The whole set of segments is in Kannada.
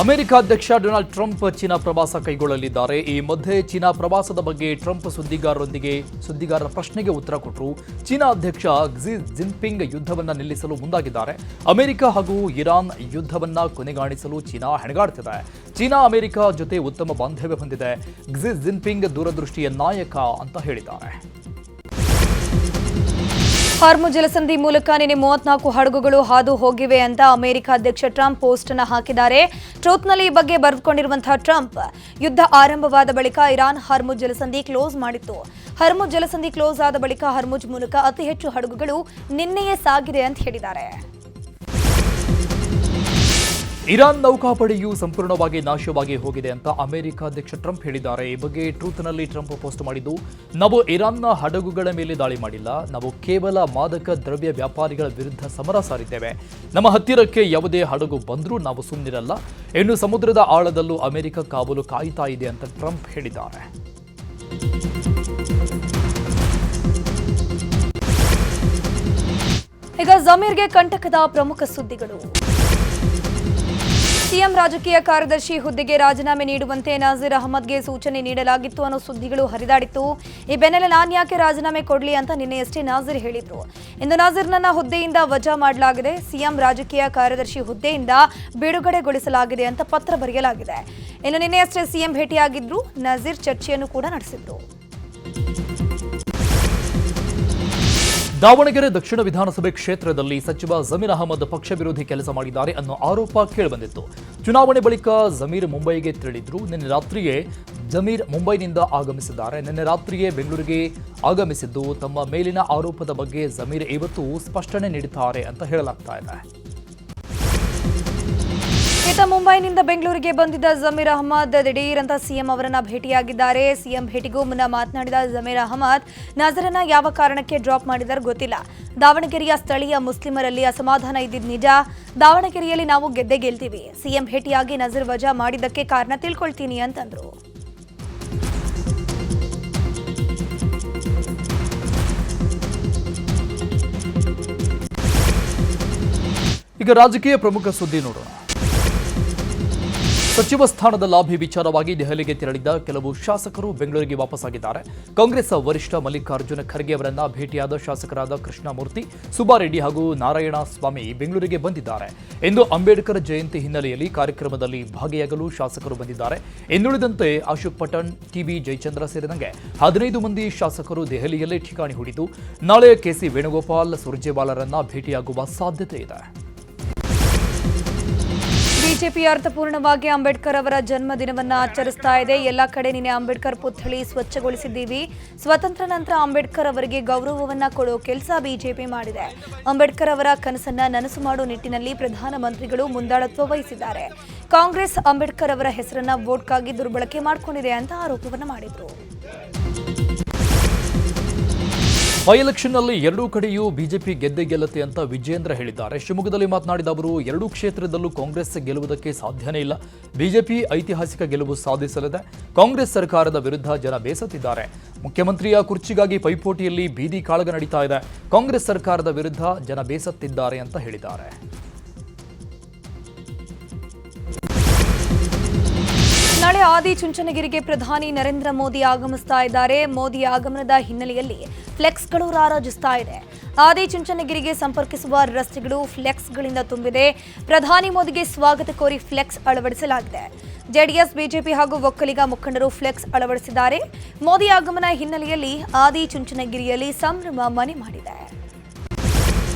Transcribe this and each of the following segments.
ಅಮೆರಿಕ ಅಧ್ಯಕ್ಷ ಡೊನಾಲ್ಡ್ ಟ್ರಂಪ್ ಚೀನಾ ಪ್ರವಾಸ ಕೈಗೊಳ್ಳಲಿದ್ದಾರೆ. ಈ ಮಧ್ಯೆ ಚೀನಾ ಪ್ರವಾಸದ ಬಗ್ಗೆ ಟ್ರಂಪ್ ಸುದ್ದಿಗಾರರ ಪ್ರಶ್ನೆಗೆ ಉತ್ತರ ಕೊಟ್ಟರು. ಚೀನಾ ಅಧ್ಯಕ್ಷ ಕ್ಸಿ ಜಿನ್ಪಿಂಗ್ ಯುದ್ಧವನ್ನು ನಿಲ್ಲಿಸಲು ಮುಂದಾಗಿದ್ದಾರೆ. ಅಮೆರಿಕ ಹಾಗೂ ಇರಾನ್ ಯುದ್ಧವನ್ನು ಕೊನೆಗಾಣಿಸಲು ಚೀನಾ ಹೆಣಗಾಡ್ತಿದೆ. ಚೀನಾ ಅಮೆರಿಕ ಜೊತೆ ಉತ್ತಮ ಬಾಂಧವ್ಯ ಹೊಂದಿದೆ. ಕ್ಸಿ ಜಿನ್ಪಿಂಗ್ ದೂರದೃಷ್ಟಿಯ ನಾಯಕ ಅಂತ ಹೇಳಿದ್ದಾರೆ. ಹಾರ್ಮುಜ್ ಜಲಸಂಧಿ ಮೂಲಕ ನಿನ್ನೆ 34 ಹಡಗುಗಳು ಹಾದು ಹೋಗಿವೆ ಅಂತ ಅಮೆರಿಕ ಅಧ್ಯಕ್ಷ ಟ್ರಂಪ್ ಪೋಸ್ಟ್ ಅನ್ನು ಹಾಕಿದ್ದಾರೆ. ಟ್ರೂತ್ನಲ್ಲಿ ಈ ಬಗ್ಗೆ ಬರೆದುಕೊಂಡಿರುವಂತಹ ಟ್ರಂಪ್, ಯುದ್ಧ ಆರಂಭವಾದ ಬಳಿಕ ಇರಾನ್ ಹಾರ್ಮುಜ್ ಜಲಸಂಧಿ ಕ್ಲೋಸ್ ಮಾಡಿತ್ತು. ಹಾರ್ಮುಜ್ ಜಲಸಂಧಿ ಕ್ಲೋಸ್ ಆದ ಬಳಿಕ ಹಾರ್ಮುಜ್ ಮೂಲಕ ಅತಿ ಹೆಚ್ಚು ಹಡಗುಗಳು ನಿನ್ನೆಯೇ ಸಾಗಿದೆ ಅಂತ ಹೇಳಿದ್ದಾರೆ. ಇರಾನ್ ನೌಕಾಪಡೆಯು ಸಂಪೂರ್ಣವಾಗಿ ನಾಶವಾಗಿ ಹೋಗಿದೆ ಅಂತ ಅಮೆರಿಕ ಅಧ್ಯಕ್ಷ ಟ್ರಂಪ್ ಹೇಳಿದ್ದಾರೆ. ಈ ಬಗ್ಗೆ ಟ್ರೂತ್ನಲ್ಲಿ ಟ್ರಂಪ್ ಪೋಸ್ಟ್ ಮಾಡಿದ್ದು, ನಾವು ಇರಾನ್ನ ಹಡಗುಗಳ ಮೇಲೆ ದಾಳಿ ಮಾಡಿಲ್ಲ, ನಾವು ಕೇವಲ ಮಾದಕ ದ್ರವ್ಯ ವ್ಯಾಪಾರಿಗಳ ವಿರುದ್ಧ ಸಮರ ಸಾರಿದ್ದೇವೆ. ನಮ್ಮ ಹತ್ತಿರಕ್ಕೆ ಯಾವುದೇ ಹಡಗು ಬಂದರೂ ನಾವು ಸುಮ್ಮನಿರಲ್ಲ. ಇನ್ನು ಸಮುದ್ರದ ಆಳದಲ್ಲೂ ಅಮೆರಿಕ ಕಾವಲು ಕಾಯ್ತಾ ಇದೆ ಅಂತ ಟ್ರಂಪ್ ಹೇಳಿದ್ದಾರೆ. ಈಗ ಜಮೀರ್ಗೆ ಕಂಟಕದ ಪ್ರಮುಖ ಸುದ್ದಿಗಳು. ಸಿಎಂ ರಾಜಕೀಯ ಕಾರ್ಯದರ್ಶಿ ಹುದ್ದೆಗೆ ರಾಜೀನಾಮೆ ನೀಡುವಂತೆ ನಜೀರ್ ಅಹಮದ್ಗೆ ಸೂಚನೆ ನೀಡಲಾಗಿತ್ತು ಅನ್ನೋ ಸುದ್ದಿಗಳು ಹರಿದಾಡಿತ್ತು. ಈ ಬೆನ್ನಲ್ಲೇ ನಾನು ಯಾಕೆ ರಾಜೀನಾಮೆ ಕೊಡಲಿ ಅಂತ ನಿನ್ನೆಯಷ್ಟೇ ನಜೀರ್ ಹೇಳಿದ್ರು. ಇಂದು ನಜೀರ್ನನ್ನ ಹುದ್ದೆಯಿಂದ ವಜಾ ಮಾಡಲಾಗಿದೆ. ಸಿಎಂ ರಾಜಕೀಯ ಕಾರ್ಯದರ್ಶಿ ಹುದ್ದೆಯಿಂದ ಬಿಡುಗಡೆಗೊಳಿಸಲಾಗಿದೆ ಅಂತ ಪತ್ರ ಬರೆಯಲಾಗಿದೆ. ಇನ್ನು ನಿನ್ನೆಯಷ್ಟೇ ಸಿಎಂ ಭೇಟಿಯಾಗಿದ್ರು. ನಜೀರ್ ಚರ್ಚೆಯನ್ನು ಕೂಡ ನಡೆಸಿದ್ರು. ದಾವಣಗೆರೆ ದಕ್ಷಿಣ ವಿಧಾನಸಭೆ ಕ್ಷೇತ್ರದಲ್ಲಿ ಸಚಿವ ಜಮೀರ್ ಅಹಮದ್ ಪಕ್ಷ ವಿರೋಧಿ ಕೆಲಸ ಮಾಡಿದ್ದಾರೆ ಅನ್ನೋ ಆರೋಪ ಕೇಳಿಬಂದಿತ್ತು. ಚುನಾವಣೆ ಬಳಿಕ ಜಮೀರ್ ಮುಂಬೈಗೆ ತೆರಳಿದ್ರು. ನಿನ್ನೆ ರಾತ್ರಿಯೇ ಜಮೀರ್ ಮುಂಬೈನಿಂದ ಆಗಮಿಸಿದ್ದಾರೆ. ನಿನ್ನೆ ರಾತ್ರಿಯೇ ಬೆಂಗಳೂರಿಗೆ ಆಗಮಿಸಿದ್ದು ತಮ್ಮ ಮೇಲಿನ ಆರೋಪದ ಬಗ್ಗೆ ಜಮೀರ್ ಇವತ್ತು ಸ್ಪಷ್ಟನೆ ನೀಡಿದ್ದಾರೆ ಅಂತ ಹೇಳಲಾಗ್ತಾ ಇದೆ. ಮುಂಬೈನಿಂದ ಬೆಂಗಳೂರಿಗೆ ಬಂದಿದ್ದ ಜಮೀರ್ ಅಹಮದ್ ದಿಢೀರ್ ಅಂತ ಸಿಎಂ ಅವರನ್ನ ಭೇಟಿಯಾಗಿದ್ದಾರೆ. ಸಿಎಂ ಭೇಟಿಗೂ ಮುನ್ನ ಮಾತನಾಡಿದ ಜಮೀರ್ ಅಹಮದ್, ನಜರನ್ನ ಯಾವ ಕಾರಣಕ್ಕೆ ಡ್ರಾಪ್ ಮಾಡಿದಾರೆ ಗೊತ್ತಿಲ್ಲ. ದಾವಣಗೆರೆಯ ಸ್ಥಳೀಯ ಮುಸ್ಲಿಮರಲ್ಲಿ ಅಸಮಾಧಾನ ಇದ್ದಿದ್ದು ನಿಜ. ದಾವಣಗೆರೆಯಲ್ಲಿ ನಾವು ಗೆದ್ದೇ ಗೆಲ್ತೀವಿ. ಸಿಎಂ ಭೇಟಿಯಾಗಿ ನಜೀರ್ ವಜಾ ಮಾಡಿದ್ದಕ್ಕೆ ಕಾರಣ ತಿಳ್ಕೊಳ್ತೀನಿ ಅಂತಂದ್ರು. ಈಗ ರಾಜಕೀಯ ಪ್ರಮುಖ ಸುದ್ದಿ ನೋಡೋಣ. ಸಚಿವ ಸ್ಥಾನದ ಲಾಭಿ ವಿಚಾರವಾಗಿ ದೆಹಲಿಗೆ ತೆರಳಿದ್ದ ಕೆಲವು ಶಾಸಕರು ಬೆಂಗಳೂರಿಗೆ ವಾಪಸ್ಸಾಗಿದ್ದಾರೆ. ಕಾಂಗ್ರೆಸ್ ವರಿಷ್ಠ ಮಲ್ಲಿಕಾರ್ಜುನ ಖರ್ಗೆ ಅವರನ್ನ ಭೇಟಿಯಾದ ಶಾಸಕರಾದ ಕೃಷ್ಣಮೂರ್ತಿ, ಸುಬ್ಬಾರೆಡ್ಡಿ ಹಾಗೂ ನಾರಾಯಣ ಸ್ವಾಮಿ ಬೆಂಗಳೂರಿಗೆ ಬಂದಿದ್ದಾರೆ. ಇಂದು ಅಂಬೇಡ್ಕರ್ ಜಯಂತಿ ಹಿನ್ನೆಲೆಯಲ್ಲಿ ಕಾರ್ಯಕ್ರಮದಲ್ಲಿ ಭಾಗಿಯಾಗಲು ಶಾಸಕರು ಬಂದಿದ್ದಾರೆ. ಇನ್ನುಳಿದಂತೆ ಅಶೋಕ್ ಪಠಣ್, ಟಿಬಿ ಜಯಚಂದ್ರ ಸೇರಿದಂತೆ 15 ಮಂದಿ ಶಾಸಕರು ದೆಹಲಿಯಲ್ಲೇ ಠಿಕಾಣಿ ಹೂಡಿದ್ದು ನಾಳೆ ಕೆಸಿ ವೇಣುಗೋಪಾಲ್, ಸುರ್ಜೇವಾಲಾರನ್ನ ಭೇಟಿಯಾಗುವ ಸಾಧ್ಯತೆ ಇದೆ. ಬಿಜೆಪಿ ಅರ್ಥಪೂರ್ಣವಾಗಿ ಅಂಬೇಡ್ಕರ್ ಅವರ ಜನ್ಮದಿನವನ್ನು ಆಚರಿಸ್ತಾ ಇದೆ. ಎಲ್ಲ ಕಡೆ ನಿನ್ನೆ ಅಂಬೇಡ್ಕರ್ ಪುತ್ಥಳಿ ಸ್ವಚ್ಛಗೊಳಿಸಿದ್ದೀವಿ. ಸ್ವತಂತ್ರ ನಂತರ ಅಂಬೇಡ್ಕರ್ ಅವರಿಗೆ ಗೌರವವನ್ನ ಕೊಡೋ ಕೆಲಸ ಬಿಜೆಪಿ ಮಾಡಿದೆ. ಅಂಬೇಡ್ಕರ್ ಅವರ ಕನಸನ್ನ ನನಸು ಮಾಡೋ ನಿಟ್ಟಿನಲ್ಲಿ ಪ್ರಧಾನಮಂತ್ರಿಗಳು ಮುಂದಾಳತ್ವ ವಹಿಸಿದ್ದಾರೆ. ಕಾಂಗ್ರೆಸ್ ಅಂಬೇಡ್ಕರ್ ಅವರ ಹೆಸರನ್ನ ವೋಟ್ಗಾಗಿ ದುರ್ಬಳಕೆ ಮಾಡಿಕೊಂಡಿದೆ ಅಂತ ಆರೋಪವನ್ನ ಮಾಡಿದ್ರು. ಬೈ ಎಲೆಕ್ಷನ್ನಲ್ಲಿ ಎರಡೂ ಕಡೆಯೂ ಬಿಜೆಪಿ ಗೆದ್ದೇ ಗೆಲ್ಲುತ್ತೆ ಅಂತ ವಿಜೇಂದ್ರ ಹೇಳಿದ್ದಾರೆ. ಶಿವಮೊಗ್ಗದಲ್ಲಿ ಮಾತನಾಡಿದ ಅವರು, ಎರಡೂ ಕ್ಷೇತ್ರದಲ್ಲೂ ಕಾಂಗ್ರೆಸ್ ಗೆಲ್ಲುವುದಕ್ಕೆ ಸಾಧ್ಯನೇ ಇಲ್ಲ. ಬಿಜೆಪಿ ಐತಿಹಾಸಿಕ ಗೆಲುವು ಸಾಧಿಸಲಿದೆ. ಕಾಂಗ್ರೆಸ್ ಸರ್ಕಾರದ ವಿರುದ್ಧ ಜನ ಬೇಸತ್ತಿದ್ದಾರೆ. ಮುಖ್ಯಮಂತ್ರಿಯ ಕುರ್ಚಿಗಾಗಿ ಪೈಪೋಟಿಯಲ್ಲಿ ಬೀದಿ ಕಾಳಗ ನಡೀತಾ ಇದೆ. ಕಾಂಗ್ರೆಸ್ ಸರ್ಕಾರದ ವಿರುದ್ಧ ಜನ ಬೇಸತ್ತಿದ್ದಾರೆ ಅಂತ ಹೇಳಿದ್ದಾರೆ. ನಾಳೆ ಆದಿಚುಂಚನಗಿರಿಗೆ ಪ್ರಧಾನಿ ನರೇಂದ್ರ ಮೋದಿ ಆಗಮಿಸ್ತಾ ಇದ್ದಾರೆ. ಮೋದಿ ಆಗಮನದ ಹಿನ್ನೆಲೆಯಲ್ಲಿ ಫ್ಲೆಕ್ಸ್ಗಳು ರಾರಾಜಿಸ್ತಾ ಇದೆ. ಆದಿಚುಂಚನಗಿರಿಗೆ ಸಂಪರ್ಕಿಸುವ ರಸ್ತೆಗಳು ಫ್ಲೆಕ್ಸ್ಗಳಿಂದ ತುಂಬಿದೆ. ಪ್ರಧಾನಿ ಮೋದಿಗೆ ಸ್ವಾಗತ ಕೋರಿ ಫ್ಲೆಕ್ಸ್ ಅಳವಡಿಸಲಾಗಿದೆ. ಜೆಡಿಎಸ್, ಬಿಜೆಪಿ ಹಾಗೂ ಒಕ್ಕಲಿಗ ಮುಖಂಡರು ಫ್ಲೆಕ್ಸ್ ಅಳವಡಿಸಿದ್ದಾರೆ. ಮೋದಿ ಆಗಮನ ಹಿನ್ನೆಲೆಯಲ್ಲಿ ಆದಿಚುಂಚನಗಿರಿಯಲ್ಲಿ ಸಂಭ್ರಮ ಮನೆ ಮಾಡಿದೆ.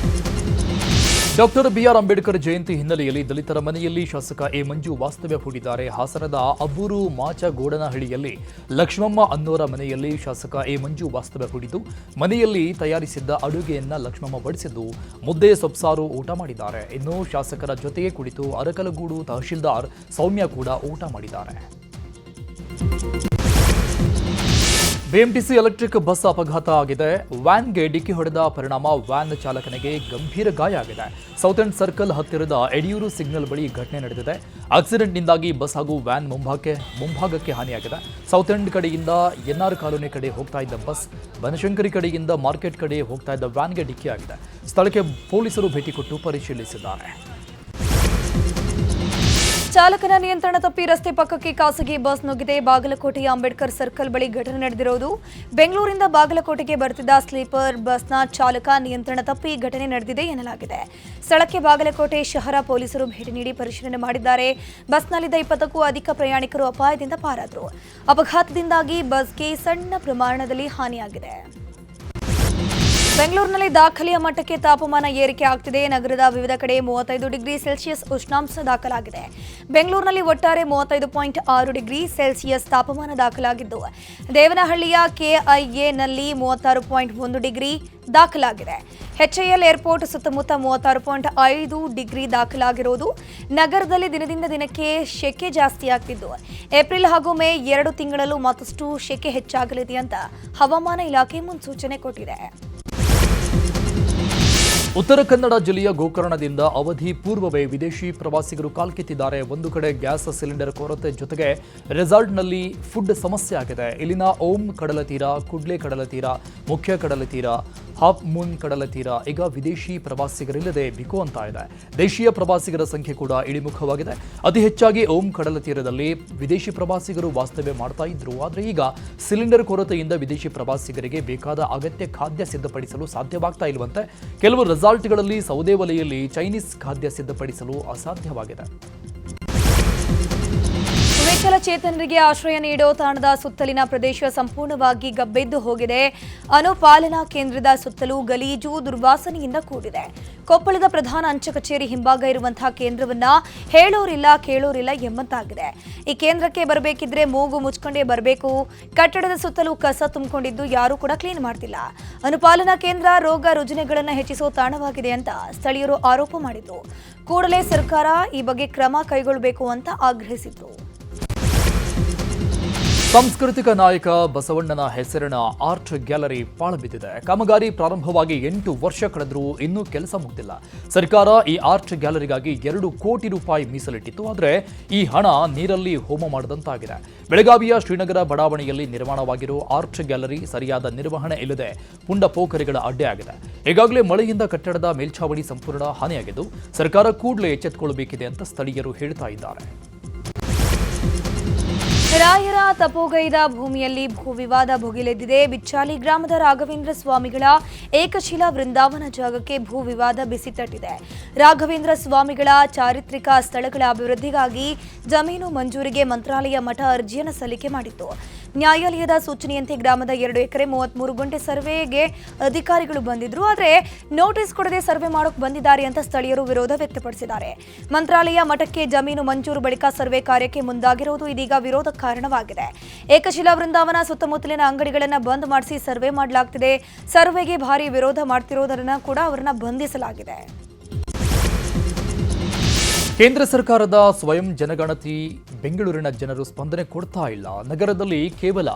ಡಾಕ್ಟರ್ ಬಿಆರ್ ಅಂಬೇಡ್ಕರ್ ಜಯಂತಿ ಹಿನ್ನೆಲೆಯಲ್ಲಿ ದಲಿತರ ಮನೆಯಲ್ಲಿ ಶಾಸಕ ಎ ಮಂಜು ವಾಸ್ತವ್ಯ ಹೂಡಿದ್ದಾರೆ. ಹಾಸನದ ಅಬ್ಬೂರು ಮಾಚಗೋಡನಹಳ್ಳಿಯಲ್ಲಿ ಲಕ್ಷ್ಮಮ್ಮ ಅನ್ನೋರ ಮನೆಯಲ್ಲಿ ಶಾಸಕ ಎ ಮಂಜು ವಾಸ್ತವ್ಯ ಹೂಡಿದ್ದು ಮನೆಯಲ್ಲಿ ತಯಾರಿಸಿದ್ದ ಅಡುಗೆಯನ್ನ ಲಕ್ಷ್ಮಮ್ಮ ಬಡಿಸಿದ್ದು ಮುದ್ದೆ ಸೊಪ್ಸಾರು ಊಟ ಮಾಡಿದ್ದಾರೆ. ಇನ್ನು ಶಾಸಕರ ಜೊತೆಗೆ ಕುಳಿತು ಅರಕಲಗೂಡು ತಹಶೀಲ್ದಾರ್ ಸೌಮ್ಯ ಕೂಡ ಊಟ ಮಾಡಿದ್ದಾರೆ. ಬಿಎಂಟಿಸಿ ಎಲೆಕ್ಟ್ರಿಕ್ ಬಸ್ ಅಪಘಾತ ಆಗಿದೆ. ವ್ಯಾನ್ಗೆ ಡಿಕ್ಕಿ ಹೊಡೆದ ಪರಿಣಾಮ ವ್ಯಾನ್ ಚಾಲಕನಿಗೆ ಗಂಭೀರ ಗಾಯ ಆಗಿದೆ. ಸೌತ್ ಎಂಡ್ ಸರ್ಕಲ್ ಹತ್ತಿರದ ಯಡಿಯೂರು ಸಿಗ್ನಲ್ ಬಳಿ ಘಟನೆ ನಡೆದಿದೆ. ಆಕ್ಸಿಡೆಂಟ್ನಿಂದಾಗಿ ಬಸ್ ಹಾಗೂ ವ್ಯಾನ್ ಮುಂಭಾಗಕ್ಕೆ ಹಾನಿಯಾಗಿದೆ. ಸೌತ್ ಎಂಡ್ ಕಡೆಯಿಂದ ಎನ್ಆರ್ ಕಾಲೋನಿ ಕಡೆ ಹೋಗ್ತಾ ಇದ್ದ ಬಸ್ ಬನಶಂಕರಿ ಕಡೆಯಿಂದ ಮಾರ್ಕೆಟ್ ಕಡೆ ಹೋಗ್ತಾ ಇದ್ದ ವ್ಯಾನ್ಗೆ ಡಿಕ್ಕಿಯಾಗಿದೆ. ಸ್ಥಳಕ್ಕೆ ಪೊಲೀಸರು ಭೇಟಿ ಕೊಟ್ಟು ಪರಿಶೀಲಿಸಿದ್ದಾರೆ. ಚಾಲಕನ ನಿಯಂತ್ರಣ ತಪ್ಪಿ ರಸ್ತೆ ಪಕ್ಕಕ್ಕೆ ಖಾಸಗಿ ಬಸ್ ನುಗ್ಗಿದೆ. ಬಾಗಲಕೋಟೆಯ ಅಂಬೇಡ್ಕರ್ ಸರ್ಕಲ್ ಬಳಿ ಘಟನೆ ನಡೆದಿರುವುದು. ಬೆಂಗಳೂರಿಂದ ಬಾಗಲಕೋಟೆಗೆ ಬರುತ್ತಿದ್ದ ಸ್ಲೀಪರ್ ಬಸ್ನ ಚಾಲಕ ನಿಯಂತ್ರಣ ತಪ್ಪಿ ಘಟನೆ ನಡೆದಿದೆ ಎನ್ನಲಾಗಿದೆ. ಸ್ಥಳಕ್ಕೆ ಬಾಗಲಕೋಟೆ ಶಹರ ಪೊಲೀಸರು ಭೇಟಿ ನೀಡಿ ಪರಿಶೀಲನೆ ಮಾಡಿದ್ದಾರೆ. ಬಸ್ನಲ್ಲಿದ್ದ 20ಕ್ಕೂ ಅಧಿಕ ಪ್ರಯಾಣಿಕರು ಅಪಾಯದಿಂದ ಪಾರಾದರು. ಅಪಘಾತದಿಂದಾಗಿ ಬಸ್ಗೆ ಸಣ್ಣ ಪ್ರಮಾಣದಲ್ಲಿ ಹಾನಿಯಾಗಿದೆ. ಬೆಂಗಳೂರಿನಲ್ಲಿ ದಾಖಲೆಯ ಮಟ್ಟಕ್ಕೆ ತಾಪಮಾನ ಏರಿಕೆ ಆಗ್ತಿದೆ. ನಗರದ ವಿವಿಧ ಕಡೆ 35 ಡಿಗ್ರಿ ಸೆಲ್ಸಿಯಸ್ ಉಷ್ಣಾಂಶ ದಾಖಲಾಗಿದೆ. ಬೆಂಗಳೂರಿನಲ್ಲಿ ಒಟ್ಟಾರೆ 35.6 ಡಿಗ್ರಿ ಸೆಲ್ಸಿಯಸ್ ತಾಪಮಾನ ದಾಖಲಾಗಿದ್ದು, ದೇವನಹಳ್ಳಿಯ ಕೆಐಎನಲ್ಲಿ 36.1 ಡಿಗ್ರಿ ದಾಖಲಾಗಿದೆ. HAL ಏರ್ಪೋರ್ಟ್ ಸುತ್ತಮುತ್ತ 36.5 ಡಿಗ್ರಿ ದಾಖಲಾಗಿರುವುದು. ನಗರದಲ್ಲಿ ದಿನದಿಂದ ದಿನಕ್ಕೆ ಶೆಕೆ ಜಾಸ್ತಿ ಆಗ್ತಿದ್ದು, ಏಪ್ರಿಲ್ ಹಾಗೂ ಮೇ 2 ತಿಂಗಳಲ್ಲೂ ಮತ್ತಷ್ಟು ಶೆಕೆ ಹೆಚ್ಚಾಗಲಿದೆ ಅಂತ ಹವಾಮಾನ ಇಲಾಖೆ ಮುನ್ಸೂಚನೆ ಕೊಟ್ಟಿದೆ. ಉತ್ತರ ಕನ್ನಡ ಜಿಲ್ಲೆಯ ಗೋಕರ್ಣದಿಂದ ಅವಧಿ ಪೂರ್ವವೇ ವಿದೇಶಿ ಪ್ರವಾಸಿಗರು ಕಾಲ್ಕಿತ್ತಿದ್ದಾರೆ. ಒಂದು ಕಡೆ ಗ್ಯಾಸ್ ಸಿಲಿಂಡರ್ ಕೊರತೆ ಜೊತೆಗೆ ರೆಸಾರ್ಟ್ನಲ್ಲಿ ಫುಡ್ ಸಮಸ್ಯೆ ಆಗಿದೆ. ಇಲ್ಲಿನ ಓಂ ಕಡಲ ತೀರ, ಕುಡ್ಲೆ ಕಡಲ ತೀರ, ಮುಖ್ಯ ಕಡಲ ತೀರ, ಹಾಫ್ ಮೂನ್ ಕಡಲ ತೀರ ಈಗ ವಿದೇಶಿ ಪ್ರವಾಸಿಗರಿಲ್ಲದೆ ಬಿಕೋ ಅಂತ ಇದೆ. ದೇಶೀಯ ಪ್ರವಾಸಿಗರ ಸಂಖ್ಯೆ ಕೂಡ ಇಳಿಮುಖವಾಗಿದೆ. ಅತಿ ಹೆಚ್ಚಾಗಿ ಓಂ ಕಡಲ ತೀರದಲ್ಲಿ ವಿದೇಶಿ ಪ್ರವಾಸಿಗರು ವಾಸ್ತವ್ಯ ಮಾಡ್ತಾ ಇದ್ರು. ಆದರೆ ಈಗ ಸಿಲಿಂಡರ್ ಕೊರತೆಯಿಂದ ವಿದೇಶಿ ಪ್ರವಾಸಿಗರಿಗೆ ಬೇಕಾದ ಅಗತ್ಯ ಖಾದ್ಯ ಸಿದ್ಧಪಡಿಸಲು ಸಾಧ್ಯವಾಗ್ತಾ ಇಲ್ವಂತೆ. ಕೆಲವು ರೆಸಾರ್ಟ್ಗಳಲ್ಲಿ ಸೌದೆ ಒಲೆಯಲ್ಲಿ ಚೈನೀಸ್ ಖಾದ್ಯ ಸಿದ್ಧಪಡಿಸಲು ಅಸಾಧ್ಯವಾಗಿದೆ. ವಿಕಲಚೇತನರಿಗೆ ಆಶ್ರಯ ನೀಡೋ ತಾಣದ ಸುತ್ತಲಿನ ಪ್ರದೇಶ ಸಂಪೂರ್ಣವಾಗಿ ಗಬ್ಬೆದ್ದು ಹೋಗಿದೆ. ಅನುಪಾಲನಾ ಕೇಂದ್ರದ ಸುತ್ತಲೂ ಗಲೀಜು, ದುರ್ವಾಸನೆಯಿಂದ ಕೂಡಿದೆ. ಕೊಪ್ಪಳದ ಪ್ರಧಾನ ಅಂಚೆ ಕಚೇರಿ ಹಿಂಭಾಗ ಇರುವಂತಹ ಕೇಂದ್ರವನ್ನ ಹೇಳೋರಿಲ್ಲ ಕೇಳೋರಿಲ್ಲ ಎಂಬಂತಾಗಿದೆ. ಈ ಕೇಂದ್ರಕ್ಕೆ ಬರಬೇಕಿದ್ರೆ ಮೂಗು ಮುಚ್ಕೊಂಡೇ ಬರಬೇಕು. ಕಟ್ಟಡದ ಸುತ್ತಲೂ ಕಸ ತುಂಬಿಕೊಂಡಿದ್ದು ಯಾರೂ ಕೂಡ ಕ್ಲೀನ್ ಮಾಡ್ತಿಲ್ಲ. ಅನುಪಾಲನಾ ಕೇಂದ್ರ ರೋಗ ರುಜಿನಗಳನ್ನು ಹೆಚ್ಚಿಸೋ ತಾಣವಾಗಿದೆ ಅಂತ ಸ್ಥಳೀಯರು ಆರೋಪ ಮಾಡಿದ್ರು. ಕೂಡಲೇ ಸರ್ಕಾರ ಈ ಬಗ್ಗೆ ಕ್ರಮ ಕೈಗೊಳ್ಳಬೇಕು ಅಂತ ಆಗ್ರಹಿಸಿದ್ರು. ಸಾಂಸ್ಕೃತಿಕ ನಾಯಕ ಬಸವಣ್ಣನ ಹೆಸರಿನ ಆರ್ಟ್ ಗ್ಯಾಲರಿ ಪಾಳುಬಿದ್ದಿದೆ. ಕಾಮಗಾರಿ ಪ್ರಾರಂಭವಾಗಿ 8 ವರ್ಷ ಕಳೆದರೂ ಇನ್ನೂ ಕೆಲಸ ಮುಗಿದಿಲ್ಲ. ಸರ್ಕಾರ ಈ ಆರ್ಟ್ ಗ್ಯಾಲರಿಗಾಗಿ 2 ಕೋಟಿ ರೂಪಾಯಿ ಮೀಸಲಿಟ್ಟಿತ್ತು. ಆದರೆ ಈ ಹಣ ನೀರಲ್ಲಿ ಹೋಮ ಮಾಡಿದಂತಾಗಿದೆ. ಬೆಳಗಾವಿಯ ಶ್ರೀನಗರ ಬಡಾವಣೆಯಲ್ಲಿ ನಿರ್ಮಾಣವಾಗಿರೋ ಆರ್ಟ್ ಗ್ಯಾಲರಿ ಸರಿಯಾದ ನಿರ್ವಹಣೆ ಇಲ್ಲದೆ ಪುಂಡ ಪೋಖರಿಗಳ ಅಡ್ಡೆಯಾಗಿದೆ. ಈಗಾಗಲೇ ಮಳೆಯಿಂದ ಕಟ್ಟಡದ ಮೇಲ್ಛಾವಣಿ ಸಂಪೂರ್ಣ ಹಾನಿಯಾಗಿದ್ದು, ಸರ್ಕಾರ ಕೂಡಲೇ ಎಚ್ಚೆತ್ತುಕೊಳ್ಳಬೇಕಿದೆ ಅಂತ ಸ್ಥಳೀಯರು ಹೇಳ್ತಾ ಇದ್ದಾರೆ. ರಾಯರ ತಪೋಗೈದ ಭೂಮಿಯಲ್ಲಿ ಭೂ ವಿವಾದ ಭುಗಿಲೆದ್ದಿದೆ. ಬಿಚ್ಚಾಲಿ ಗ್ರಾಮದ ರಾಘವೇಂದ್ರ ಸ್ವಾಮಿಗಳ ಏಕಶಿಲಾ ವೃಂದಾವನ ಜಾಗಕ್ಕೆ ಭೂ ವಿವಾದ ಬಿಸಿ ತಟ್ಟಿದೆ. ರಾಘವೇಂದ್ರ ಸ್ವಾಮಿಗಳ ಚಾರಿತ್ರಿಕ ಸ್ಥಳಗಳ ಅಭಿವೃದ್ಧಿಗಾಗಿ ಜಮೀನು ಮಂಜೂರಿಗೆ ಮಂತ್ರಾಲಯ ಮಠ ಅರ್ಜಿಯನ್ನು ಸಲ್ಲಿಕೆ ಮಾಡಿತ್ತು. ನ್ಯಾಯಾಲಯದ ಸೂಚನೆಯಂತೆ ಗ್ರಾಮದ 2 ಎಕರೆ 33 ಗುಂಟೆ ಸರ್ವೆಗೆ ಅಧಿಕಾರಿಗಳು ಬಂದಿದ್ರು. ಆದರೆ ನೋಟಿಸ್ ಕೊಡದೆ ಸರ್ವೆ ಮಾಡೋಕೆ ಬಂದಿದ್ದಾರೆ ಅಂತ ಸ್ಥಳೀಯರು ವಿರೋಧ ವ್ಯಕ್ತಪಡಿಸಿದ್ದಾರೆ. ಮಂತ್ರಾಲಯ ಮಠಕ್ಕೆ ಜಮೀನು ಮಂಜೂರು ಬಳಿಕ ಸರ್ವೆ ಕಾರ್ಯಕ್ಕೆ ಮುಂದಾಗಿರುವುದು ಇದೀಗ ವಿರೋಧ ಕಾರಣವಾಗಿದೆ. ಏಕಶಿಲಾ ವೃಂದಾವನ ಸುತ್ತಮುತ್ತಲಿನ ಅಂಗಡಿಗಳನ್ನು ಬಂದ್ ಮಾಡಿಸಿ ಸರ್ವೆ ಮಾಡಲಾಗ್ತಿದೆ. ಸರ್ವೆಗೆ ಭಾರಿ ವಿರೋಧ ಮಾಡ್ತಿರೋದನ್ನ ಕೂಡ ಅವರನ್ನ ಬಂಧಿಸಲಾಗಿದೆ. ಕೇಂದ್ರ ಸರ್ಕಾರದ ಸ್ವಯಂ ಜನಗಣತಿ ಬೆಂಗಳೂರಿನ ಜನರು ಸ್ಪಂದನೆ ಕೊಡ್ತಾ ಇಲ್ಲ. ನಗರದಲ್ಲಿ ಕೇವಲ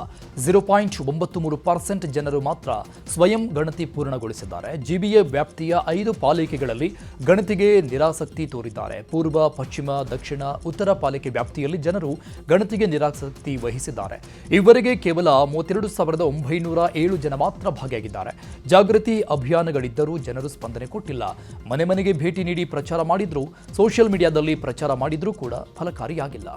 0.93% ಜನರು ಮಾತ್ರ ಸ್ವಯಂ ಗಣತಿ ಪೂರ್ಣಗೊಳಿಸಿದ್ದಾರೆ. ಜಿಬಿಎ ವ್ಯಾಪ್ತಿಯ 5 ಪಾಲಿಕೆಗಳಲ್ಲಿ ಗಣತಿಗೆ ನಿರಾಸಕ್ತಿ ತೋರಿದ್ದಾರೆ. ಪೂರ್ವ, ಪಶ್ಚಿಮ, ದಕ್ಷಿಣ, ಉತ್ತರ ಪಾಲಿಕೆ ವ್ಯಾಪ್ತಿಯಲ್ಲಿ ಜನರು ಗಣತಿಗೆ ನಿರಾಸಕ್ತಿ ವಹಿಸಿದ್ದಾರೆ. ಈವರೆಗೆ ಕೇವಲ 32,907 ಜನ ಮಾತ್ರ ಭಾಗಿಯಾಗಿದ್ದಾರೆ. ಜಾಗೃತಿ ಅಭಿಯಾನಗಳಿದ್ದರೂ ಜನರು ಸ್ಪಂದನೆ ಕೊಟ್ಟಿಲ್ಲ. ಮನೆ ಮನೆಗೆ ಭೇಟಿ ನೀಡಿ ಪ್ರಚಾರ ಮಾಡಿದ್ರು, ಸೋಷಿಯಲ್ ಮೀಡಿಯಾದಲ್ಲಿ ಪ್ರಚಾರ ಮಾಡಿದ್ರೂ ಕೂಡ ಫಲಕಾರಿಯಾಗಿಲ್ಲ.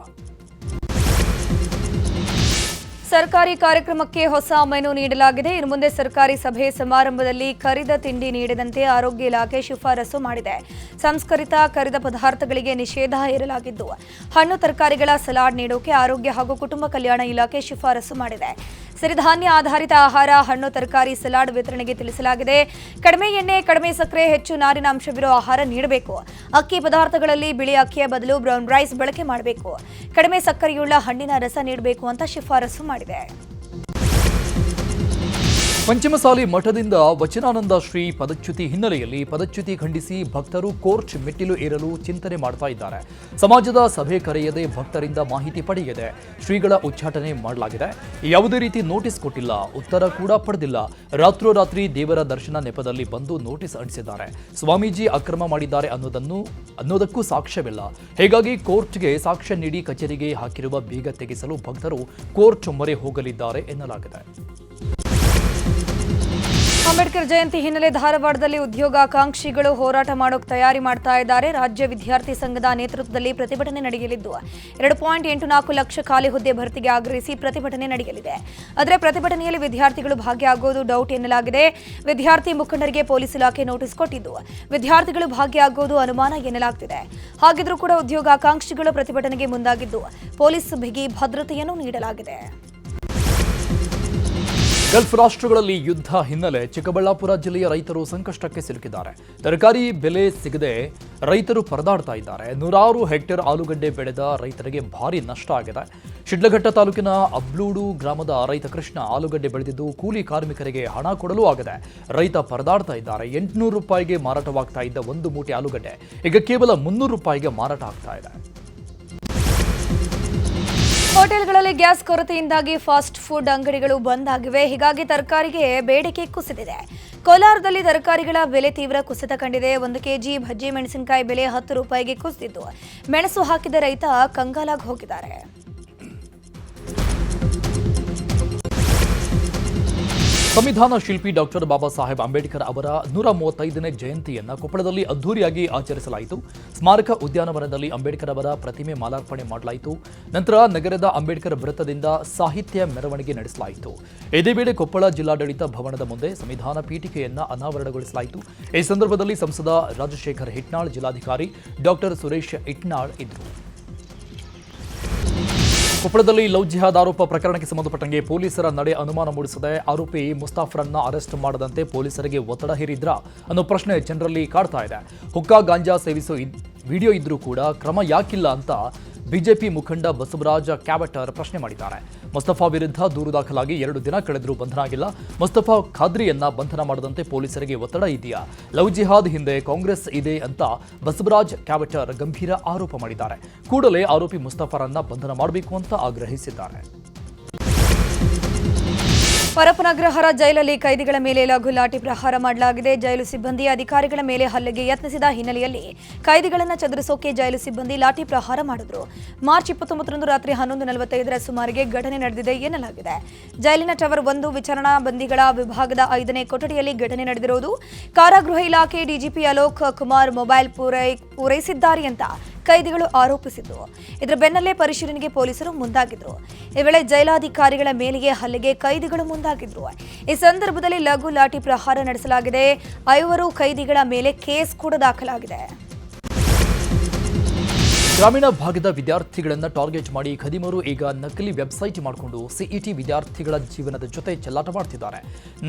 ಸರ್ಕಾರಿ ಕಾರ್ಯಕ್ರಮಕ್ಕೆ ಹೊಸ ಮೆನು ನೀಡಲಾಗಿದೆ. ಇನ್ನು ಮುಂದೆ ಸರ್ಕಾರಿ ಸಭೆ ಸಮಾರಂಭದಲ್ಲಿ ಕರಿದ ತಿಂಡಿ ನೀಡದಂತೆ ಆರೋಗ್ಯ ಇಲಾಖೆ ಶಿಫಾರಸು ಮಾಡಿದೆ. ಸಂಸ್ಕರಿತ ಕರಿದ ಪದಾರ್ಥಗಳಿಗೆ ನಿಷೇಧ ಹೇರಲಾಗಿದ್ದು, ಹಣ್ಣು ತರಕಾರಿಗಳ ಸಲಾಡ್ ನೀಡೋಕೆ ಆರೋಗ್ಯ ಹಾಗೂ ಕುಟುಂಬ ಕಲ್ಯಾಣ ಇಲಾಖೆ ಶಿಫಾರಸು ಮಾಡಿದೆ. ಸಿರಿಧಾನ್ಯ ಆಧಾರಿತ ಆಹಾರ, ಹಣ್ಣು ತರಕಾರಿ ಸಲಾಡ್ ವಿತರಣೆಗೆ ತಿಳಿಸಲಾಗಿದೆ. ಕಡಿಮೆ ಎಣ್ಣೆ, ಕಡಿಮೆ ಸಕ್ಕರೆ, ಹೆಚ್ಚು ನಾರಿನಾಂಶವಿರೋ ಆಹಾರ ನೀಡಬೇಕು. ಅಕ್ಕಿ ಪದಾರ್ಥಗಳಲ್ಲಿ ಬಿಳಿ ಅಕ್ಕಿಯ ಬದಲು ಬ್ರೌನ್ ರೈಸ್ ಬಳಕೆ ಮಾಡಬೇಕು. ಕಡಿಮೆ ಸಕ್ಕರೆಯುಳ್ಳ ಹಣ್ಣಿನ ರಸ ನೀಡಬೇಕು ಅಂತ ಶಿಫಾರಸು ಮಾಡಿದೆ. ಪಂಚಮಸಾಲಿ ಮಠದಿಂದ ವಚನಾನಂದ ಶ್ರೀ ಪದಚ್ಯುತಿ ಹಿನ್ನೆಲೆಯಲ್ಲಿ ಪದಚ್ಯುತಿ ಖಂಡಿಸಿ ಭಕ್ತರು ಕೋರ್ಟ್ ಮೆಟ್ಟಿಲು ಏರಲು ಚಿಂತನೆ ಮಾಡ್ತಾ ಇದ್ದಾರೆ. ಸಮಾಜದ ಸಭೆ ಕರೆಯದೆ ಭಕ್ತರಿಂದ ಮಾಹಿತಿ ಪಡೆಯದೆ ಶ್ರೀಗಳ ಉಚ್ಚಾಟನೆ ಮಾಡಲಾಗಿದೆ. ಯಾವುದೇ ರೀತಿ ನೋಟಿಸ್ ಕೊಟ್ಟಿಲ್ಲ, ಉತ್ತರ ಕೂಡ ಪಡೆದಿಲ್ಲ. ರಾತ್ರೋರಾತ್ರಿ ದೇವರ ದರ್ಶನ ನೆಪದಲ್ಲಿ ಬಂದು ನೋಟಿಸ್ ಅಂಟಿಸಿದ್ದಾರೆ. ಸ್ವಾಮೀಜಿ ಅಕ್ರಮ ಮಾಡಿದ್ದಾರೆ ಅನ್ನೋದಕ್ಕೂ ಸಾಕ್ಷ್ಯವಿಲ್ಲ. ಹೀಗಾಗಿ ಕೋರ್ಟ್ಗೆ ಸಾಕ್ಷ್ಯ ನೀಡಿ ಕಚೇರಿಗೆ ಹಾಕಿರುವ ಬೀಗ ತೆಗೆಸಲು ಭಕ್ತರು ಕೋರ್ಟ್ ಮೊರೆ ಹೋಗಲಿದ್ದಾರೆ ಎನ್ನಲಾಗಿದೆ. ಅಂಬೇಡ್ಕರ್ ಜಯಂತಿ ಹಿನ್ನೆಲೆ ಧಾರವಾಡದಲ್ಲಿ ಉದ್ಯೋಗಾಕಾಂಕ್ಷಿಗಳು ಹೋರಾಟ ಮಾಡೋಕೆ ತಯಾರಿ ಮಾಡ್ತಾ ಇದ್ದಾರೆ. ರಾಜ್ಯ ವಿದ್ಯಾರ್ಥಿ ಸಂಘದ ನೇತೃತ್ವದಲ್ಲಿ ಪ್ರತಿಭಟನೆ ನಡೆಯಲಿದ್ದು 2.84 ಲಕ್ಷ ಖಾಲಿ ಹುದ್ದೆ ಭರ್ತಿಗೆ ಆಗ್ರಹಿಸಿ ಪ್ರತಿಭಟನೆ ನಡೆಯಲಿದೆ. ಆದರೆ ಪ್ರತಿಭಟನೆಯಲ್ಲಿ ವಿದ್ಯಾರ್ಥಿಗಳು ಭಾಗಿಯಾಗುವುದು ಡೌಟ್ ಎನ್ನಲಾಗಿದೆ. ವಿದ್ಯಾರ್ಥಿ ಮುಖಂಡರಿಗೆ ಪೊಲೀಸ್ ಇಲಾಖೆ ನೋಟಿಸ್ ಕೊಟ್ಟಿದ್ದು ವಿದ್ಯಾರ್ಥಿಗಳು ಭಾಗಿಯಾಗುವುದು ಅನುಮಾನ ಎನ್ನಲಾಗುತ್ತಿದೆ. ಹಾಗಿದ್ರೂ ಕೂಡ ಉದ್ಯೋಗಾಕಾಂಕ್ಷಿಗಳು ಪ್ರತಿಭಟನೆಗೆ ಮುಂದಾಗಿದ್ದು ಪೊಲೀಸ್ ಬಿಗಿ ಭದ್ರತೆಯನ್ನು ನೀಡಲಾಗಿದೆ. ಗಲ್ಫ್ ರಾಷ್ಟ್ರಗಳಲ್ಲಿ ಯುದ್ಧ ಹಿನ್ನೆಲೆ ಚಿಕ್ಕಬಳ್ಳಾಪುರ ಜಿಲ್ಲೆಯ ರೈತರು ಸಂಕಷ್ಟಕ್ಕೆ ಸಿಲುಕಿದ್ದಾರೆ. ತರಕಾರಿ ಬೆಲೆ ಸಿಗದೆ ರೈತರು ಪರದಾಡ್ತಾ ಇದ್ದಾರೆ. ನೂರಾರು ಹೆಕ್ಟೇರ್ ಆಲೂಗಡ್ಡೆ ಬೆಳೆದ ರೈತರಿಗೆ ಭಾರಿ ನಷ್ಟ ಆಗಿದೆ. ಶಿಡ್ಲಘಟ್ಟ ತಾಲೂಕಿನ ಅಬ್ಲೂಡು ಗ್ರಾಮದ ರೈತ ಕೃಷ್ಣ ಆಲೂಗಡ್ಡೆ ಬೆಳೆದಿದ್ದು ಕೂಲಿ ಕಾರ್ಮಿಕರಿಗೆ ಹಣ ಕೊಡಲು ಆಗದೆ ರೈತ ಪರದಾಡ್ತಾ ಇದ್ದಾರೆ. 800 ರೂಪಾಯಿಗೆ ಮಾರಾಟವಾಗ್ತಾ ಇದ್ದ ಒಂದು ಮೂಟೆ ಆಲೂಗಡ್ಡೆ ಈಗ ಕೇವಲ 300 ರೂಪಾಯಿಗೆ ಮಾರಾಟ ಆಗ್ತಾ ಇದೆ. ಹೋಟೆಲ್ಗಳಲ್ಲಿ ಗ್ಯಾಸ್ ಕೊರತೆಯಿಂದಾಗಿ ಫಾಸ್ಟ್ ಫುಡ್ ಅಂಗಡಿಗಳು ಬಂದ್ ಆಗಿವೆ. ಹೀಗಾಗಿ ತರಕಾರಿಗೆ ಬೇಡಿಕೆ ಕುಸಿದಿದೆ. ಕೋಲಾರದಲ್ಲಿ ತರಕಾರಿಗಳ ಬೆಲೆ ತೀವ್ರ ಕುಸಿತ ಕಂಡಿದೆ. 1 ಕೆಜಿ ಭಜ್ಜಿ ಮೆಣಸಿನಕಾಯಿ ಬೆಲೆ 10 ರೂಪಾಯಿಗೆ ಕುಸಿದಿದ್ದು ಮೆಣಸು ಹಾಕಿದ ರೈತ ಕಂಗಾಲಾಗಿ ಹೋಗಿದ್ದಾರೆ. ಸಂವಿಧಾನ ಶಿಲ್ಪಿ ಡಾಕ್ಟರ್ ಬಾಬಾ ಸಾಹೇಬ್ ಅಂಬೇಡ್ಕರ್ ಅವರ 135ನೇ ಜಯಂತಿಯನ್ನು ಕೊಪ್ಪಳದಲ್ಲಿ ಅದ್ದೂರಿಯಾಗಿ ಆಚರಿಸಲಾಯಿತು. ಸ್ಮಾರಕ ಉದ್ಯಾನವನದಲ್ಲಿ ಅಂಬೇಡ್ಕರ್ ಅವರ ಪ್ರತಿಮೆ ಮಾಲಾರ್ಪಣೆ ಮಾಡಲಾಯಿತು. ನಂತರ ನಗರದ ಅಂಬೇಡ್ಕರ್ ವೃತ್ತದಿಂದ ಸಾಹಿತ್ಯ ಮೆರವಣಿಗೆ ನಡೆಸಲಾಯಿತು. ಇದೇ ವೇಳೆ ಕೊಪ್ಪಳ ಜಿಲ್ಲಾಡಳಿತ ಭವನದ ಮುಂದೆ ಸಂವಿಧಾನ ಪೀಠಿಕೆಯನ್ನು ಅನಾವರಣಗೊಳಿಸಲಾಯಿತು. ಈ ಸಂದರ್ಭದಲ್ಲಿ ಸಂಸದ ರಾಜಶೇಖರ್ ಹಿಟ್ನಾಳ್, ಜಿಲ್ಲಾಧಿಕಾರಿ ಡಾಕ್ಟರ್ ಸುರೇಶ್ ಇಟ್ನಾಳ್ ಇದ್ದರು. ಕೊಪ್ಪಳದಲ್ಲಿ ಲವ್ ಜಿಹಾದ್ ಆರೋಪ ಪ್ರಕರಣಕ್ಕೆ ಸಂಬಂಧಪಟ್ಟಂಗೆ ಪೊಲೀಸರ ನಡೆ ಅನುಮಾನ ಮೂಡಿಸಿದೆ. ಆರೋಪಿ ಮುಸ್ತಾಫರನ್ನ ಅರೆಸ್ಟ್ ಮಾಡದಂತೆ ಪೊಲೀಸರಿಗೆ ಒತ್ತಡ ಹೇರಿದ್ರಾ ಅನ್ನೋ ಪ್ರಶ್ನೆ ಜನರಲ್ಲಿ ಕಾಡ್ತಾ ಇದೆ. ಹುಕ್ಕಾ ಗಾಂಜಾ ಸೇವಿಸೋ ವಿಡಿಯೋ ಇದ್ರೂ ಕೂಡ ಕ್ರಮ ಯಾಕಿಲ್ಲ ಅಂತ ಬಿಜೆಪಿ ಮುಖಂಡ ಬಸವರಾಜ ಕ್ಯಾವಟರ್ ಪ್ರಶ್ನೆ ಮಾಡಿದ್ದಾರೆ. ಮುಸ್ತಫಾ ವಿರುದ್ಧ ದೂರು ದಾಖಲಾಗಿ 2 ದಿನ ಕಳೆದರೂ ಬಂಧನ ಆಗಿಲ್ಲ. ಮುಸ್ತಫಾ ಖಾದ್ರಿಯನ್ನ ಬಂಧನ ಮಾಡದಂತೆ ಪೊಲೀಸರಿಗೆ ಒತ್ತಡ ಇದೆಯಾ? ಲವ್ ಜಿಹಾದ್ ಹಿಂದೆ ಕಾಂಗ್ರೆಸ್ ಇದೆ ಅಂತ ಬಸವರಾಜ್ ಕ್ಯಾವಟರ್ ಗಂಭೀರ ಆರೋಪ ಮಾಡಿದ್ದಾರೆ. ಕೂಡಲೇ ಆರೋಪಿ ಮುಸ್ತಫಾರನ್ನ ಬಂಧನ ಮಾಡಬೇಕು ಅಂತ ಆಗ್ರಹಿಸಿದ್ದಾರೆ. ಪರಪ್ಪನಗ್ರಹಾರ ಜೈಲಲ್ಲಿ ಕೈದಿಗಳ ಮೇಲೆ ಲಘು ಲಾಠಿ ಪ್ರಹಾರ ಮಾಡಲಾಗಿದೆ. ಜೈಲು ಸಿಬ್ಬಂದಿ ಅಧಿಕಾರಿಗಳ ಮೇಲೆ ಹಲ್ಲೆಗೆ ಯತ್ನಿಸಿದ ಹಿನ್ನೆಲೆಯಲ್ಲಿ ಕೈದಿಗಳನ್ನು ಚದುರಿಸೋಕೆ ಜೈಲು ಸಿಬ್ಬಂದಿ ಲಾಠಿ ಪ್ರಹಾರ ಮಾಡಿದ್ರು. ಮಾರ್ಚ್ 29ರಂದು ರಾತ್ರಿ 11:45ರ ಸುಮಾರಿಗೆ ಘಟನೆ ನಡೆದಿದೆ ಎನ್ನಲಾಗಿದೆ. ಜೈಲಿನ ಟವರ್ 1 ವಿಚಾರಣಾ ಬಂದಿಗಳ ವಿಭಾಗದ 5ನೇ ಕೊಠಡಿಯಲ್ಲಿ ಘಟನೆ ನಡೆದಿರುವುದು. ಕಾರಾಗೃಹ ಇಲಾಖೆ ಡಿಜಿಪಿ ಅಲೋಕ್ ಕುಮಾರ್ ಮೊಬೈಲ್ ಪೂರೈಸಿದ್ದಾರೆ ಅಂತ ಕೈದಿಗಳು ಆರೋಪಿಸಿದ್ರು. ಇದರ ಬೆನ್ನಲ್ಲೇ ಪರಿಶೀಲನೆಗೆ ಪೊಲೀಸರು ಮುಂದಾಗಿದ್ರು. ಈ ವೇಳೆ ಜೈಲಾಧಿಕಾರಿಗಳ ಮೇಲೆಯೇ ಹಲ್ಲೆಗೆ ಕೈದಿಗಳು ಮುಂದಾಗಿದ್ರು. ಈ ಸಂದರ್ಭದಲ್ಲಿ ಲಘು ಲಾಠಿ ಪ್ರಹಾರ ನಡೆಸಲಾಗಿದೆ. 5 ಕೈದಿಗಳ ಮೇಲೆ ಕೇಸ್ ಕೂಡ ದಾಖಲಾಗಿದೆ. ಗ್ರಾಮೀಣ ಭಾಗದ ವಿದ್ಯಾರ್ಥಿಗಳನ್ನು ಟಾರ್ಗೆಟ್ ಮಾಡಿ ಖದೀಮರು ಈಗ ನಕಲಿ ವೆಬ್ಸೈಟ್ ಮಾಡಿಕೊಂಡು ಸಿಇಟಿ ವಿದ್ಯಾರ್ಥಿಗಳ ಜೀವನದ ಜೊತೆ ಚೆಲ್ಲಾಟ ಮಾಡ್ತಿದ್ದಾರೆ.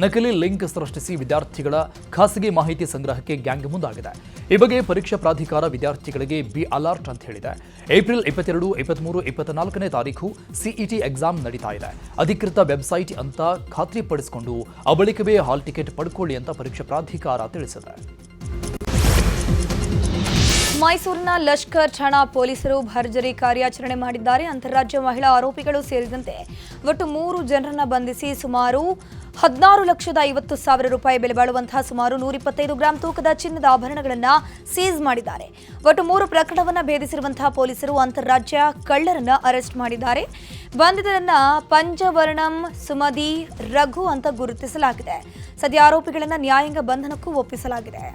ನಕಲಿ ಲಿಂಕ್ ಸೃಷ್ಟಿಸಿ ವಿದ್ಯಾರ್ಥಿಗಳ ಖಾಸಗಿ ಮಾಹಿತಿ ಸಂಗ್ರಹಕ್ಕೆ ಗ್ಯಾಂಗ್ ಮುಂದಾಗಿದೆ. ಈ ಬಗ್ಗೆ ಪರೀಕ್ಷಾ ಪ್ರಾಧಿಕಾರ ವಿದ್ಯಾರ್ಥಿಗಳಿಗೆ ಬಿ ಅಲರ್ಟ್ ಅಂತ ಹೇಳಿದೆ. ಏಪ್ರಿಲ್ 22, 23, 24ನೇ ತಾರೀಕು ಸಿಇಟಿ ಎಕ್ಸಾಮ್ ನಡೀತಾ ಇದೆ. ಅಧಿಕೃತ ವೆಬ್ಸೈಟ್ ಅಂತ ಖಾತ್ರಿಪಡಿಸಿಕೊಂಡು ಆ ಬಳಿಕವೇ ಹಾಲ್ ಟಿಕೆಟ್ ಪಡ್ಕೊಳ್ಳಿ ಅಂತ ಪರೀಕ್ಷಾ ಪ್ರಾಧಿಕಾರ ತಿಳಿಸಿದೆ. ಮೈಸೂರಿನ ಲಷ್ಕರ್ ಠಾಣಾ ಪೊಲೀಸರು ಭರ್ಜರಿ ಕಾರ್ಯಾಚರಣೆ ಮಾಡಿದ್ದಾರೆ. ಅಂತಾರಾಜ್ಯ ಮಹಿಳಾ ಆರೋಪಿಗಳು ಸೇರಿದಂತೆ ಒಟ್ಟು 3 ಜನರನ್ನ ಬಂಧಿಸಿ ಸುಮಾರು 16,50,000 ರೂಪಾಯಿ ಬೆಲೆ ಬಾಳುವಂತಹ ಸುಮಾರು 125 ಗ್ರಾಂ ತೂಕದ ಚಿನ್ನದ ಆಭರಣಗಳನ್ನು ಸೀಸ್ ಮಾಡಿದ್ದಾರೆ. ಒಟ್ಟು 3 ಪ್ರಕರಣವನ್ನು ಭೇದಿಸಿರುವಂತಹ ಪೊಲೀಸರು ಅಂತಾರಾಜ್ಯ ಕಳ್ಳರನ್ನ ಅರೆಸ್ಟ್ ಮಾಡಿದ್ದಾರೆ. ಬಂಧಿತರನ್ನ ಪಂಚವರ್ಣಂ ಸುಮದಿ ರಘು ಅಂತ ಗುರುತಿಸಲಾಗಿದೆ. ಸದ್ಯ ಆರೋಪಿಗಳನ್ನ ನ್ಯಾಯಾಂಗ ಬಂಧನಕ್ಕೂ ಒಪ್ಪಿಸಲಾಗಿದೆ.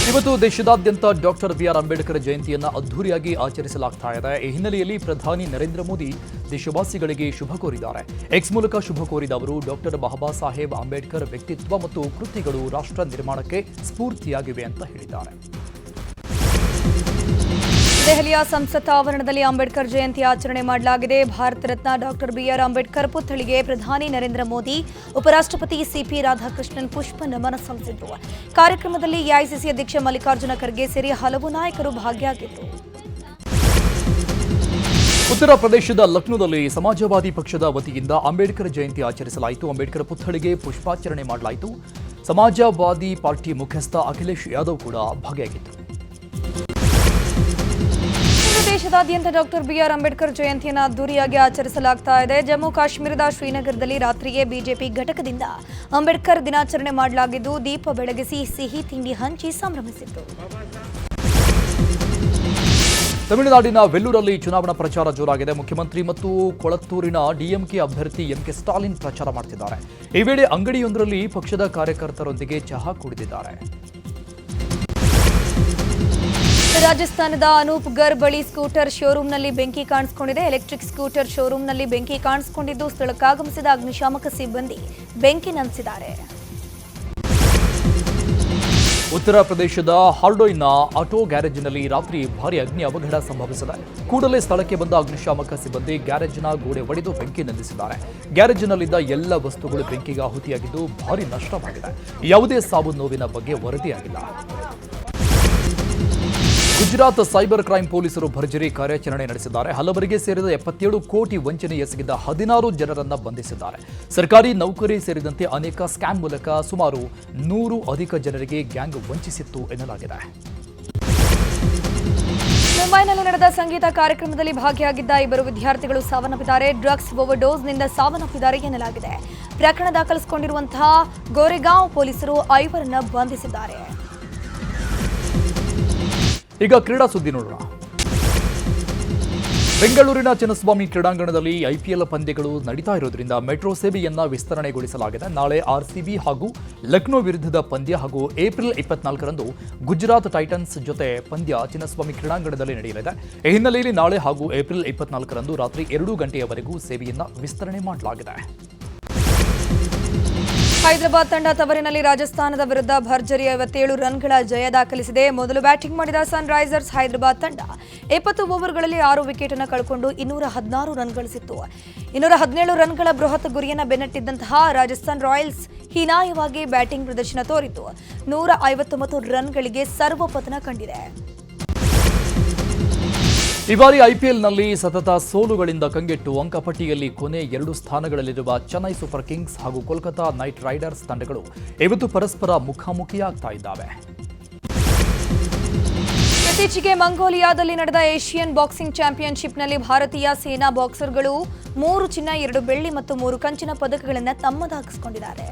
ಇವತ್ತು ದೇಶದಾದ್ಯಂತ ಡಾಕ್ಟರ್ ಬಿಆರ್ ಅಂಬೇಡ್ಕರ್ ಜಯಂತಿಯನ್ನು ಅದ್ದೂರಿಯಾಗಿ ಆಚರಿಸಲಾಗ್ತಾ ಇದೆ. ಈ ಹಿನ್ನೆಲೆಯಲ್ಲಿ ಪ್ರಧಾನಿ ನರೇಂದ್ರ ಮೋದಿ ದೇಶವಾಸಿಗಳಿಗೆ ಶುಭ ಕೋರಿದ್ದಾರೆ. ಎಕ್ಸ್ ಮೂಲಕ ಶುಭ ಕೋರಿದ ಅವರು ಡಾಕ್ಟರ್ ಬಾಬಾ ಸಾಹೇಬ್ ಅಂಬೇಡ್ಕರ್ ವ್ಯಕ್ತಿತ್ವ ಮತ್ತು ಕೃತಿಗಳು ರಾಷ್ಟ್ರ ನಿರ್ಮಾಣಕ್ಕೆ ಸ್ಫೂರ್ತಿಯಾಗಿವೆ ಅಂತ ಹೇಳಿದ್ದಾರೆ. ದೆಹಲಿಯ ಸಂಸತ್ ಆವರಣದಲ್ಲಿ ಅಂಬೇಡ್ಕರ್ ಜಯಂತಿ ಆಚರಣೆ ಮಾಡಲಾಗಿದೆ. ಭಾರತ ರತ್ನ ಡಾಕ್ಟರ್ ಬಿಆರ್ ಅಂಬೇಡ್ಕರ್ ಪುತ್ಥಳಿಗೆ ಪ್ರಧಾನಿ ನರೇಂದ್ರ ಮೋದಿ, ಉಪರಾಷ್ಟ್ರಪತಿ ಸಿಪಿ ರಾಧಾಕೃಷ್ಣನ್ ಪುಷ್ಪ ನಮನ ಸಲ್ಲಿಸಿದರು. ಕಾರ್ಯಕ್ರಮದಲ್ಲಿ ಎಐಸಿಸಿ ಅಧ್ಯಕ್ಷ ಮಲ್ಲಿಕಾರ್ಜುನ ಖರ್ಗೆ ಸೇರಿ ಹಲವು ನಾಯಕರು ಭಾಗಿಯಾಗಿದ್ದರು. ಉತ್ತರ ಪ್ರದೇಶದ ಲಕ್ನೋದಲ್ಲಿ ಸಮಾಜವಾದಿ ಪಕ್ಷದ ವತಿಯಿಂದ ಅಂಬೇಡ್ಕರ್ ಜಯಂತಿ ಆಚರಿಸಲಾಯಿತು. ಅಂಬೇಡ್ಕರ್ ಪುತ್ಥಳಿಗೆ ಪುಷ್ಪಾರ್ಚನೆ ಮಾಡಲಾಯಿತು. ಸಮಾಜವಾದಿ ಪಾರ್ಟಿ ಮುಖ್ಯಸ್ಥ ಅಖಿಲೇಶ್ ಯಾದವ್ ಕೂಡ ಭಾಗಿಯಾಗಿದ್ದರು. ದೇಶದಾದ್ಯಂತ ಡಾಕ್ಟರ್ ಬಿಆರ್ ಅಂಬೇಡ್ಕರ್ ಜಯಂತಿಯನ್ನು ಅದ್ದೂರಿಯಾಗಿ ಆಚರಿಸಲಾಗ್ತಾ ಇದೆ. ಜಮ್ಮು ಕಾಶ್ಮೀರದ ಶ್ರೀನಗರದಲ್ಲಿ ರಾತ್ರಿಯೇ ಬಿಜೆಪಿ ಘಟಕದಿಂದ ಅಂಬೇಡ್ಕರ್ ದಿನಾಚರಣೆ ಮಾಡಲಾಗಿದ್ದು ದೀಪ ಬೆಳಗಿಸಿ ಸಿಹಿ ತಿಂಡಿ ಹಂಚಿ ಸಂಭ್ರಮಿಸಿತು. ತಮಿಳುನಾಡಿನ ವೆಲ್ಲೂರಲ್ಲಿ ಚುನಾವಣಾ ಪ್ರಚಾರ ಜೋರಾಗಿದೆ. ಮುಖ್ಯಮಂತ್ರಿ ಮತ್ತು ಕೊಳತ್ತೂರಿನ ಡಿಎಂಕೆ ಅಭ್ಯರ್ಥಿ ಎಂಕೆ ಸ್ಟಾಲಿನ್ ಪ್ರಚಾರ ಮಾಡುತ್ತಿದ್ದಾರೆ. ಈ ವೇಳೆ ಅಂಗಡಿಯೊಂದರಲ್ಲಿ ಪಕ್ಷದ ಕಾರ್ಯಕರ್ತರೊಂದಿಗೆ ಚಹಾ ಕುಡಿದಿದ್ದಾರೆ. ರಾಜಸ್ಥಾನದ ಅನೂಪ್ ಗರ್ ಬಳಿ ಸ್ಕೂಟರ್ ಶೋರೂಂನಲ್ಲಿ ಬೆಂಕಿ ಕಾಣಿಸಿಕೊಂಡಿದೆ. ಎಲೆಕ್ಟ್ರಿಕ್ ಸ್ಕೂಟರ್ ಶೋರೂಂನಲ್ಲಿ ಬೆಂಕಿ ಕಾಣಿಸಿಕೊಂಡಿದ್ದು ಸ್ಥಳಕ್ಕಾಗಮಿಸಿದ ಅಗ್ನಿಶಾಮಕ ಸಿಬ್ಬಂದಿ ಬೆಂಕಿ ನಂದಿಸಿದ್ದಾರೆ. ಉತ್ತರ ಪ್ರದೇಶದ ಹಾರ್ಡೋಯ್ನ ಆಟೋ ಗ್ಯಾರೇಜ್ನಲ್ಲಿ ರಾತ್ರಿ ಭಾರೀ ಅಗ್ನಿ ಅವಘಡ ಸಂಭವಿಸಿದೆ. ಕೂಡಲೇ ಸ್ಥಳಕ್ಕೆ ಬಂದ ಅಗ್ನಿಶಾಮಕ ಸಿಬ್ಬಂದಿ ಗ್ಯಾರೇಜ್ನ ಗೋಡೆ ಒಡೆದು ಬೆಂಕಿ ನಂದಿಸಿದ್ದಾರೆ. ಗ್ಯಾರೇಜ್ನಲ್ಲಿದ್ದ ಎಲ್ಲ ವಸ್ತುಗಳು ಬೆಂಕಿಗೆ ಆಹುತಿಯಾಗಿದ್ದು ಭಾರೀ ನಷ್ಟವಾಗಿದೆ. ಯಾವುದೇ ಸಾವು ನೋವಿನ ಬಗ್ಗೆ ವರದಿಯಾಗಿಲ್ಲ. ಗುಜರಾತ್ ಸೈಬರ್ ಕ್ರೈಂ ಪೊಲೀಸರು ಭರ್ಜರಿ ಕಾರ್ಯಾಚರಣೆ ನಡೆಸಿದ್ದಾರೆ. ಹಲವರಿಗೆ ಸೇರಿದ 77 ಕೋಟಿ ವಂಚನೆ ಎಸಗಿದ 16 ಜನರನ್ನ ಬಂಧಿಸಿದ್ದಾರೆ. ಸರ್ಕಾರಿ ನೌಕರಿ ಸೇರಿದಂತೆ ಅನೇಕ ಸ್ಕ್ಯಾಮ್ ಮೂಲಕ ಸುಮಾರು 100 ಅಧಿಕ ಜನರಿಗೆ ಗ್ಯಾಂಗ್ ವಂಚಿಸಿತ್ತು ಎನ್ನಲಾಗಿದೆ. ಮುಂಬೈನಲ್ಲಿ ನಡೆದ ಸಂಗೀತ ಕಾರ್ಯಕ್ರಮದಲ್ಲಿ ಭಾಗಿಯಾಗಿದ್ದ 2 ವಿದ್ಯಾರ್ಥಿಗಳು ಸಾವನ್ನಪ್ಪಿದ್ದಾರೆ. ಡ್ರಗ್ಸ್ ಓವರ್ಡೋಸ್ನಿಂದ ಸಾವನ್ನಪ್ಪಿದ್ದಾರೆ ಎನ್ನಲಾಗಿದೆ. ಪ್ರಕರಣ ದಾಖಲಿಸಿಕೊಂಡಿರುವಂತಹ ಗೋರೆಗಾಂವ್ ಪೊಲೀಸರು 5ರನ್ನ ಬಂಧಿಸಿದ್ದಾರೆ. ಈಗ ಕ್ರೀಡಾ ಸುದ್ದಿ ನೋಡೋಣ. ಬೆಂಗಳೂರಿನ ಚಿನ್ನಸ್ವಾಮಿ ಕ್ರೀಡಾಂಗಣದಲ್ಲಿ ಐಪಿಎಲ್ ಪಂದ್ಯಗಳು ನಡೀತಾ ಇರೋದ್ರಿಂದ ಮೆಟ್ರೋ ಸೇವೆಯನ್ನ ವಿಸ್ತರಣೆಗೊಳಿಸಲಾಗಿದೆ. ನಾಳೆ ಆರ್ಸಿಬಿ ಹಾಗೂ ಲಕ್ನೋ ವಿರುದ್ಧದ ಪಂದ್ಯ ಹಾಗೂ ಏಪ್ರಿಲ್ 24ರಂದು ಗುಜರಾತ್ ಟೈಟನ್ಸ್ ಜೊತೆ ಪಂದ್ಯ ಚಿನ್ನಸ್ವಾಮಿ ಕ್ರೀಡಾಂಗಣದಲ್ಲಿ ನಡೆಯಲಿದೆ. ಈ ಹಿನ್ನೆಲೆಯಲ್ಲಿ ನಾಳೆ ಹಾಗೂ ಏಪ್ರಿಲ್ 24ರಂದು ರಾತ್ರಿ 2 ಗಂಟೆಯವರೆಗೂ ಸೇವೆಯನ್ನ ವಿಸ್ತರಣೆ ಮಾಡಲಾಗಿದೆ. ಹೈದರಾಬಾದ್ ತಂಡ ತವರಿನಲ್ಲಿ ರಾಜಸ್ಥಾನದ ವಿರುದ್ಧ ಭರ್ಜರಿ 57 ರನ್ಗಳ ಜಯ ದಾಖಲಿಸಿದೆ. ಮೊದಲು ಬ್ಯಾಟಿಂಗ್ ಮಾಡಿದ ಸನ್ ರೈಸರ್ಸ್ ಹೈದರಾಬಾದ್ ತಂಡ 20 ಓವರ್ಗಳಲ್ಲಿ 6 ವಿಕೆಟ್ ಅನ್ನು ಕಳ್ಕೊಂಡು 216 ರನ್ ಗಳಿಸಿತ್ತು. 217 ರನ್ಗಳ ಬೃಹತ್ ಗುರಿಯನ್ನು ಬೆನ್ನಟ್ಟಿದ್ದಂತಹ ರಾಜಸ್ಥಾನ್ ರಾಯಲ್ಸ್ ಹೀನಾಯವಾಗಿ ಬ್ಯಾಟಿಂಗ್ ಪ್ರದರ್ಶನ ತೋರಿದ್ದು 159 ರನ್ಗಳಿಗೆ ಸರ್ವಪತನ ಕಂಡಿದೆ. ಈ ಬಾರಿ ಐಪಿಎಲ್ನಲ್ಲಿ ಸತತ ಸೋಲುಗಳಿಂದ ಕಂಗೆಟ್ಟು ಅಂಕಪಟ್ಟಿಯಲ್ಲಿ ಕೊನೆ 2 ಸ್ಥಾನಗಳಲ್ಲಿರುವ ಚೆನ್ನೈ ಸೂಪರ್ ಕಿಂಗ್ಸ್ ಹಾಗೂ ಕೋಲ್ಕತಾ ನೈಟ್ ರೈಡರ್ಸ್ ತಂಡಗಳು ಇವತ್ತು ಪರಸ್ಪರ ಮುಖಾಮುಖಿಯಾಗ್ತಾ ಇದ್ದಾವೆ. ಇತ್ತೀಚೆಗೆ ಮಂಗೋಲಿಯಾದಲ್ಲಿ ನಡೆದ ಏಷ್ಯನ್ ಬಾಕ್ಸಿಂಗ್ ಚಾಂಪಿಯನ್ಶಿಪ್ನಲ್ಲಿ ಭಾರತೀಯ ಸೇನಾ ಬಾಕ್ಸರ್ಗಳು 3 ಚಿನ್ನ 2 ಬೆಳ್ಳಿ ಮತ್ತು 3 ಕಂಚಿನ ಪದಕಗಳನ್ನು ತಮ್ಮದಾಗಿಸಿಕೊಂಡಿದ್ದಾರೆ.